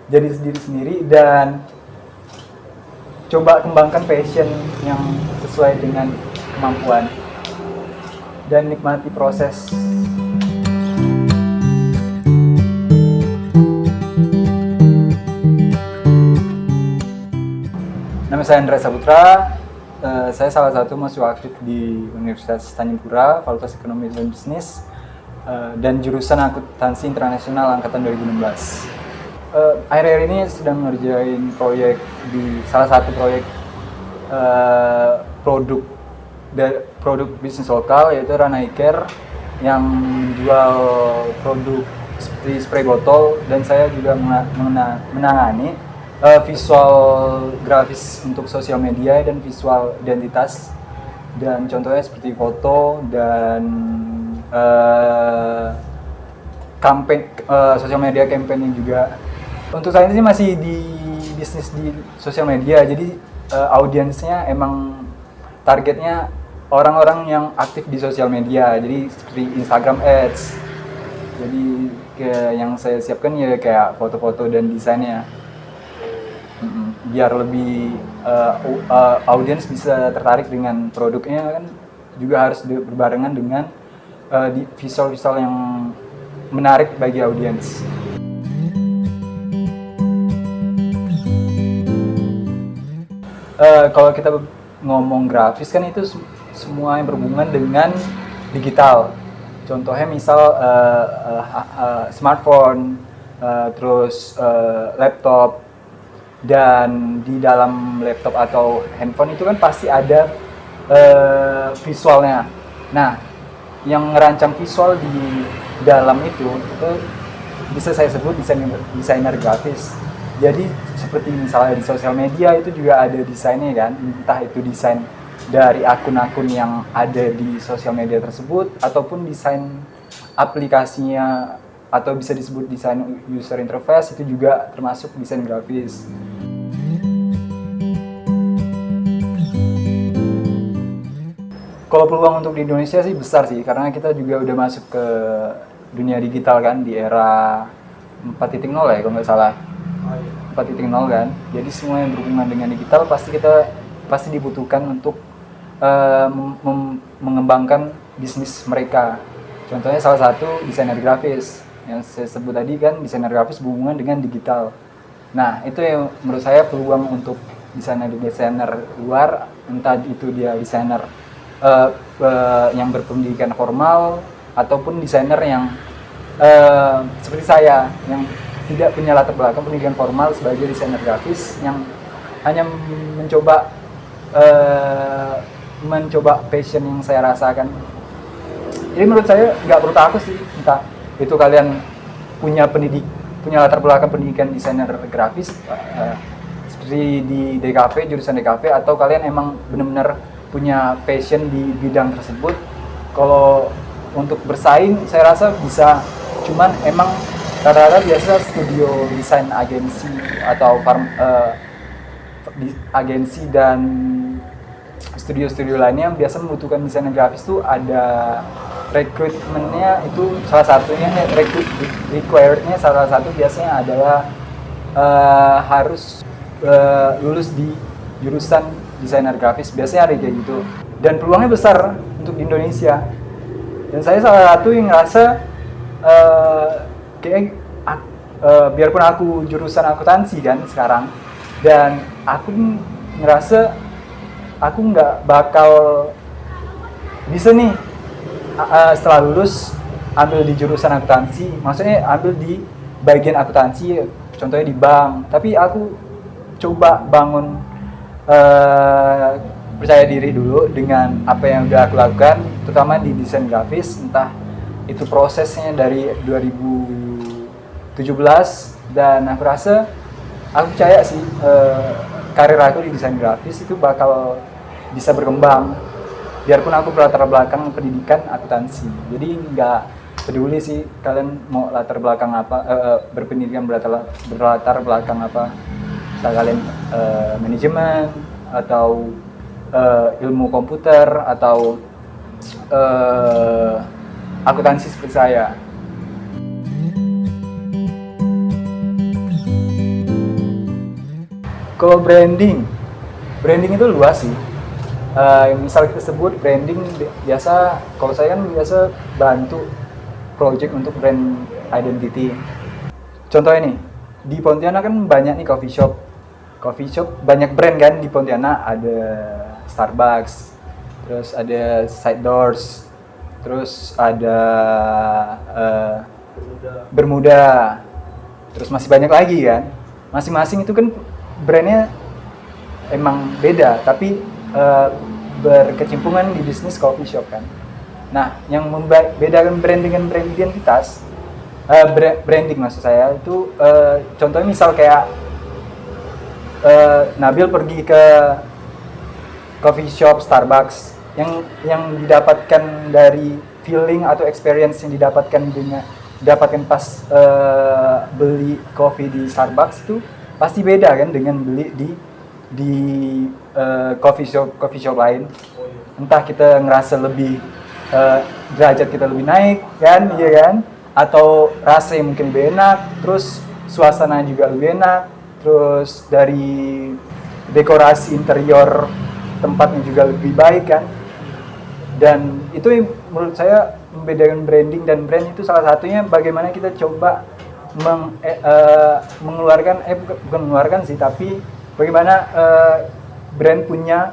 jadi diri sendiri dan coba kembangkan passion yang sesuai dengan kemampuan dan nikmati proses. Nama saya Andrea Saputra, saya salah satu mahasiswa aktif di Universitas Tanjung Pura, Fakultas Ekonomi dan Bisnis, dan jurusan Akuntansi Internasional angkatan 2016. Akhir-akhir ini sedang ngerjain proyek di salah satu proyek produk bisnis lokal, yaitu Ranai Care, yang menjual produk seperti spray botol, dan saya juga menangani visual grafis untuk sosial media dan visual identitas, dan contohnya seperti foto dan sosial media campaign juga. Untuk saya sih masih di bisnis di sosial media, jadi audiensnya emang targetnya orang-orang yang aktif di sosial media, jadi seperti Instagram Ads. Jadi yang saya siapkan ya kayak foto-foto dan desainnya, biar lebih audiens bisa tertarik dengan produknya, kan juga harus berbarengan dengan visual-visual yang menarik bagi audiens. Kalau kita ngomong grafis kan itu semua yang berhubungan dengan digital. Contohnya misal smartphone, terus laptop. Dan di dalam laptop atau handphone itu kan pasti ada visualnya. Nah, yang ngerancang visual di dalam itu bisa saya sebut desainer grafis. Jadi seperti misalnya di sosial media itu juga ada desainnya kan, entah itu desain dari akun-akun yang ada di sosial media tersebut ataupun desain aplikasinya, atau bisa disebut desain user interface, itu juga termasuk desain grafis. Kalau peluang untuk di Indonesia sih besar sih, karena kita juga udah masuk ke dunia digital kan, di era 4.0 ya kalau nggak salah. 4.0 kan, jadi semua yang berhubungan dengan digital pasti dibutuhkan untuk mengembangkan bisnis mereka. Contohnya salah satu desainer grafis yang saya sebut tadi kan, desainer grafis berhubungan dengan digital. Nah, itu yang menurut saya peluang untuk desainer luar, entah itu dia desainer yang berpendidikan formal ataupun desainer yang seperti saya yang tidak punya latar belakang pendidikan formal sebagai desainer grafis, yang hanya mencoba passion yang saya rasakan. Jadi menurut saya nggak perlu takut sih, entah itu kalian punya latar belakang pendidikan desainer grafis seperti di DKV, jurusan DKV, atau kalian emang benar-benar punya passion di bidang tersebut. Kalau untuk bersaing saya rasa bisa, cuman emang rata-rata biasa studio desain agensi atau agensi dan studio-studio lainnya yang biasa membutuhkan desainer grafis tuh ada rekrutmennya, itu salah satunya requirednya salah satu biasanya adalah harus lulus di jurusan desainer grafis, biasanya ada kayak gitu, dan peluangnya besar untuk di Indonesia. Dan saya salah satu yang ngerasa biarpun aku jurusan akuntansi kan sekarang, dan aku ngerasa aku nggak bakal bisa nih setelah lulus ambil di jurusan akuntansi, maksudnya ambil di bagian akuntansi, contohnya di bank, tapi aku coba bangun percaya diri dulu dengan apa yang udah aku lakukan, terutama di desain grafis, entah itu prosesnya dari 2017, dan aku percaya sih karir aku di desain grafis itu bakal bisa berkembang, biarpun aku berlatar belakang pendidikan akuntansi. Jadi nggak peduli sih kalian mau latar belakang apa, berpendidikan berlatar belakang apa, misalnya kalian manajemen atau ilmu komputer atau akuntansi seperti saya. Kalau branding itu luas sih. Misal kita sebut branding, biasa kalau saya kan biasa bantu project untuk brand identity. Contohnya nih, di Pontianak kan banyak nih coffee shop banyak brand kan di Pontianak, ada Starbucks, terus ada Side Doors, terus ada Bermuda, terus masih banyak lagi kan. Masing-masing itu kan brandnya emang beda, tapi berkecimpungan di bisnis coffee shop kan. Nah, yang membedakan brand dengan brand identitas, branding maksud saya itu, contohnya misal kayak Nabil pergi ke coffee shop Starbucks, yang didapatkan dari feeling atau experience yang didapatkan pas beli kopi di Starbucks itu pasti beda kan dengan beli di coffee shop lain. Entah kita ngerasa lebih derajat kita lebih naik kan, iya kan, atau rasa yang mungkin lebih enak, terus suasana juga lebih enak, terus dari dekorasi interior tempatnya juga lebih baik kan. Dan itu yang menurut saya membedakan branding dan brand itu salah satunya bagaimana kita coba bukan mengeluarkan sih, tapi bagaimana brand punya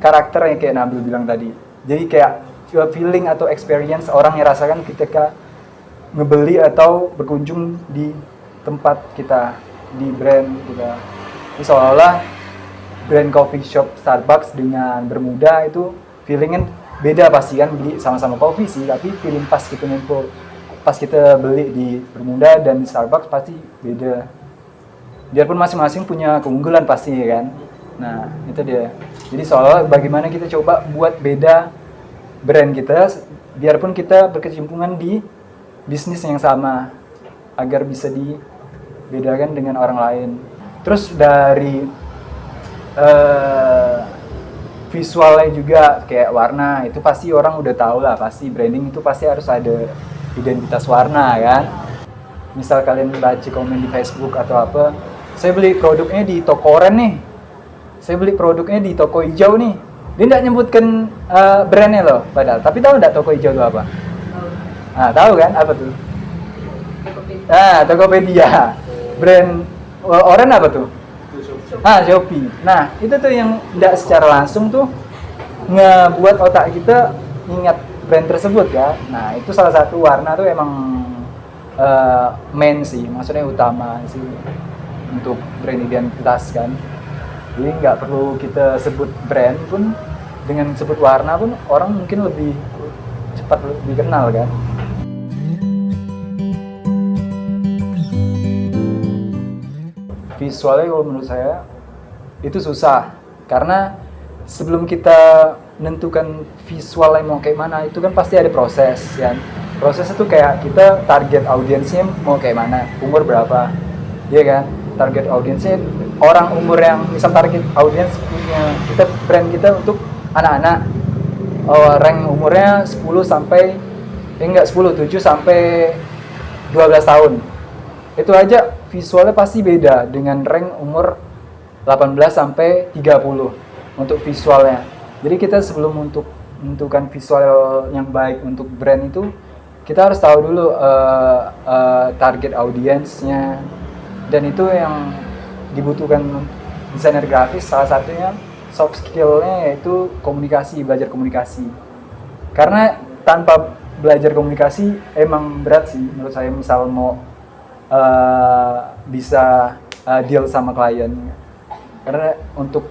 karakter yang kayak Nabil bilang tadi. Jadi kayak feeling atau experience orang yang rasakan ketika ngebeli atau berkunjung di tempat kita, di brand kita. Ini seolah-olah brand coffee shop Starbucks dengan Bermuda itu feelingnya beda pasti kan, beli sama-sama kopi sih, tapi feeling pas kita beli di Bermuda dan di Starbucks pasti beda. Biarpun masing-masing punya keunggulan pasti ya kan. Nah, itu dia. Jadi soal bagaimana kita coba buat beda brand kita, biarpun kita berkecimpungan di bisnis yang sama, agar bisa dibedakan dengan orang lain. Terus dari visualnya juga kayak warna, itu pasti orang udah tahu lah, pasti branding itu pasti harus ada identitas warna kan. Misal kalian baca komen di Facebook atau apa, saya beli produknya di toko oranye nih, saya beli produknya di toko hijau nih, dia nggak nyebutkan brandnya loh, padahal. Tapi tahu nggak toko hijau itu apa? Nah, tahu kan apa tuh? Tokopedia. Brand oranye apa tuh? Shopee. Nah, itu tuh yang tidak secara langsung tuh ngebuat otak kita ingat brand tersebut ya. Nah, itu salah satu warna tuh emang main sih, maksudnya utama sih untuk brand identitas kan. Jadi nggak perlu kita sebut brand pun, dengan sebut warna pun orang mungkin lebih cepat lebih kenal kan. Visualnya kalau menurut saya itu susah, karena sebelum kita menentukan visualnya mau kayak mana, itu kan pasti ada proses kan. Prosesnya tuh kayak kita target audiensnya mau kayak mana, umur berapa, iya kan. Target audiensnya orang umur yang misal target audiens punya kita, brand kita untuk anak-anak, rank umurnya 7 sampai 12 tahun. Itu aja visualnya pasti beda dengan rank umur 18 sampai 30 untuk visualnya. Jadi kita sebelum untuk menentukan visual yang baik untuk brand itu, kita harus tahu dulu target audiensnya, dan itu yang dibutuhkan desainer grafis. Salah satunya soft skill-nya yaitu komunikasi, belajar komunikasi. Karena tanpa belajar komunikasi emang berat sih menurut saya, misal mau bisa deal sama klien. Karena untuk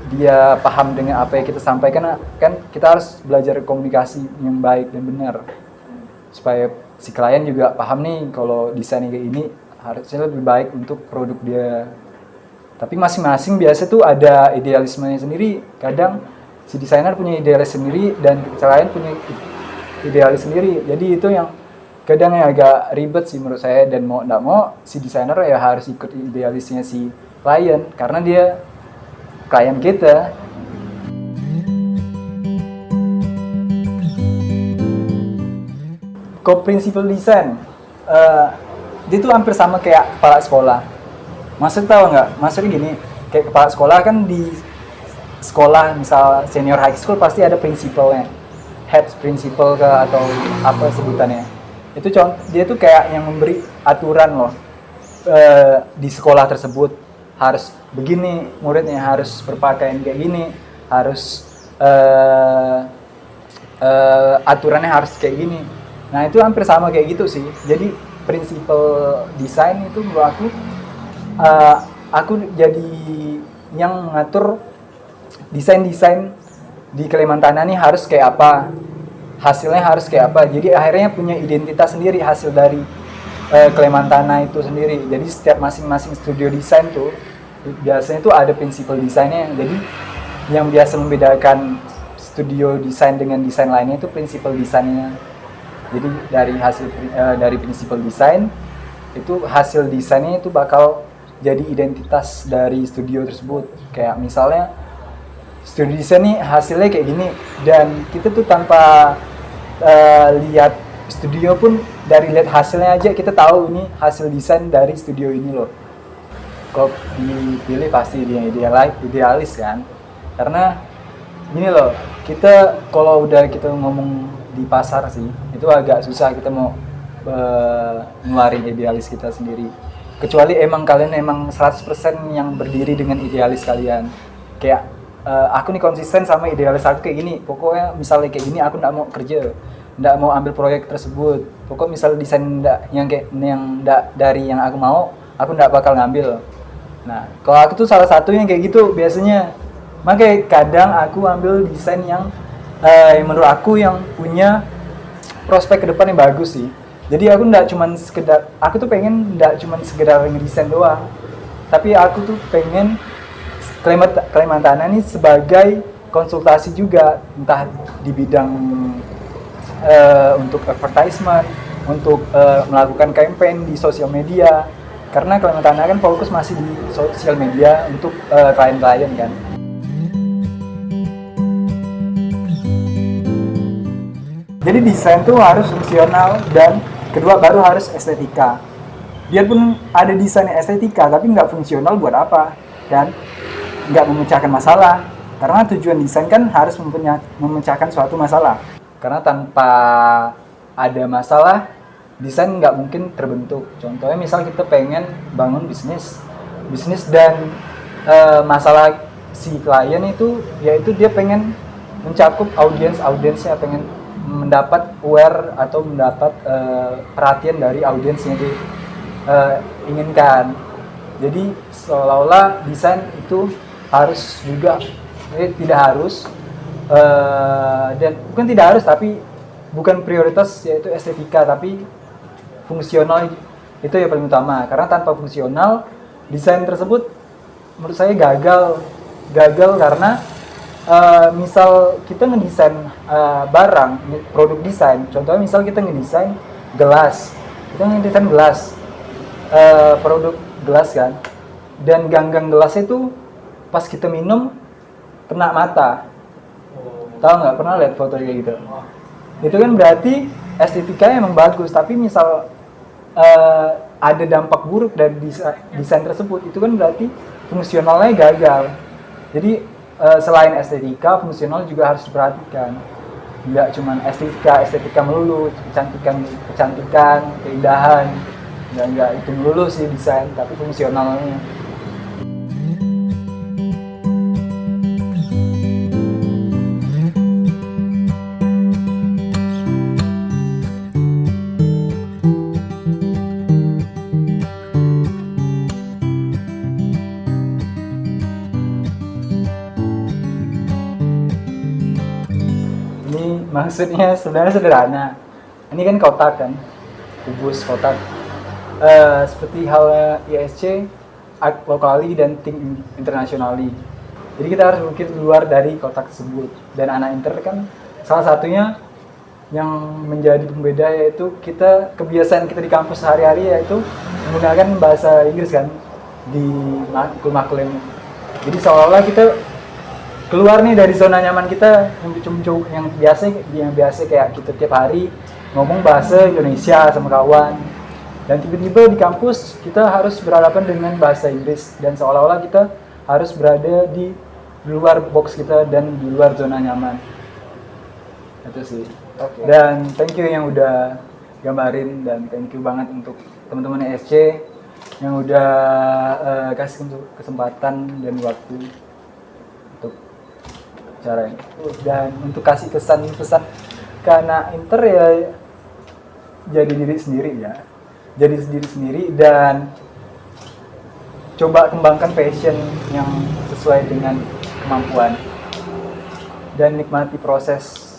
dia paham dengan apa yang kita sampaikan, kan kita harus belajar komunikasi yang baik dan benar, supaya si klien juga paham nih kalau desainnya kayak ini harusnya lebih baik untuk produk dia. Tapi masing-masing biasa tuh ada idealismenya sendiri. Kadang si desainer punya idealis sendiri dan klien punya idealis sendiri. Jadi itu yang kadang yang agak ribet sih menurut saya, dan mau nggak mau si desainer ya harus ikut idealisnya si klien, karena dia klien kita. Prinsipal desain dia tuh hampir sama kayak kepala sekolah. Maksud tahu nggak? Maksudnya gini, kayak kepala sekolah kan di sekolah misal senior high school pasti ada prinsipalnya, head principal ke atau apa sebutannya. Itu dia tuh kayak yang memberi aturan loh, di sekolah tersebut harus begini, muridnya harus berpakaian kayak gini, harus aturannya harus kayak gini. Nah itu hampir sama kayak gitu sih. Jadi prinsipal desain itu menurut aku jadi yang ngatur desain di Kalimantan ini harus kayak apa, hasilnya harus kayak apa. Jadi akhirnya punya identitas sendiri hasil dari Kalimantan itu sendiri. Jadi setiap masing-masing studio desain tuh biasanya tuh ada prinsipal desainnya. Jadi yang biasa membedakan studio desain dengan desain lainnya itu prinsipal desainnya. Jadi dari prinsipal desain itu hasil desainnya itu bakal jadi identitas dari studio tersebut. Kayak misalnya studio desain nih hasilnya kayak gini, dan kita tuh tanpa lihat studio pun dari lihat hasilnya aja kita tahu ini hasil desain dari studio ini loh. Kalau dipilih pasti dia idealis kan, karena gini loh, kita kalau udah kita ngomong di pasar sih itu agak susah kita mau ngeluarin idealis kita sendiri, kecuali emang kalian emang 100% yang berdiri dengan idealis kalian. Kayak aku nih konsisten sama idealis aku kayak gini, pokoknya misalnya kayak gini aku nggak mau kerja, nggak mau ambil proyek tersebut, pokok misal desain yang dari yang aku mau, aku nggak bakal ngambil. Nah kalau aku tuh salah satu yang kayak gitu biasanya, makanya kadang aku ambil desain yang menurut aku yang punya prospek ke depan yang bagus sih. Jadi aku tuh pengen nggak cuman sekedar ngedesain doang, tapi aku tuh pengen Kalimantan ini sebagai konsultasi juga, entah di bidang untuk advertisement, untuk melakukan campaign di sosial media, karena Kalimantan kan fokus masih di sosial media untuk klien-klien kan. Jadi desain tuh harus fungsional, dan kedua baru harus estetika. Biarpun ada desain yang estetika tapi nggak fungsional buat apa, dan nggak memecahkan masalah. Karena tujuan desain kan harus memecahkan suatu masalah. Karena tanpa ada masalah, desain nggak mungkin terbentuk. Contohnya misal kita pengen bangun bisnis dan masalah si klien itu yaitu dia pengen mencakup audiensnya, pengen mendapat aware atau mendapat perhatian dari audiensnya dia inginkan. Jadi seolah-olah desain itu harus juga, tidak harus, dan bukan tidak harus tapi bukan prioritas yaitu estetika, tapi fungsional itu yang paling utama. Karena tanpa fungsional, desain tersebut menurut saya gagal karena misal kita ngedesain barang, produk desain, contohnya misal kita ngedesain gelas, produk gelas kan, dan ganggang gelas itu pas kita minum kena mata, tahu nggak, pernah lihat foto kayak gitu? Itu kan berarti estetikanya emang bagus, tapi misal ada dampak buruk dari desain tersebut, itu kan berarti fungsionalnya gagal. Jadi selain estetika, fungsional juga harus diperhatikan. Nggak cuma estetika melulu, kecantikan, keindahan, nggak itu melulu sih desain, tapi fungsionalnya. Maksudnya sebenarnya sederhana. Ini kan kotak kan, kubus kotak. Seperti halnya ISC, Art Locally dan Think Internationally. Jadi kita harus berpikir luar dari kotak tersebut. Dan anak inter kan salah satunya yang menjadi pembeda yaitu kebiasaan kita di kampus sehari-hari yaitu menggunakan bahasa Inggris kan di maklum. Jadi seolah-olah kita keluar nih dari zona nyaman kita yang biasa kayak kita tiap hari ngomong bahasa Indonesia sama kawan, dan tiba-tiba di kampus kita harus berhadapan dengan bahasa Inggris, dan seolah-olah kita harus berada di luar box kita dan di luar zona nyaman. Itu sih. Oke. Dan thank you yang udah gambarin, dan thank you banget untuk teman-teman ESC yang udah kasih kesempatan dan waktu untuk cara ini. Dan untuk kasih pesan karena Inter ya, jadi diri sendiri ya. Jadi diri sendiri dan coba kembangkan passion yang sesuai dengan kemampuan dan nikmati proses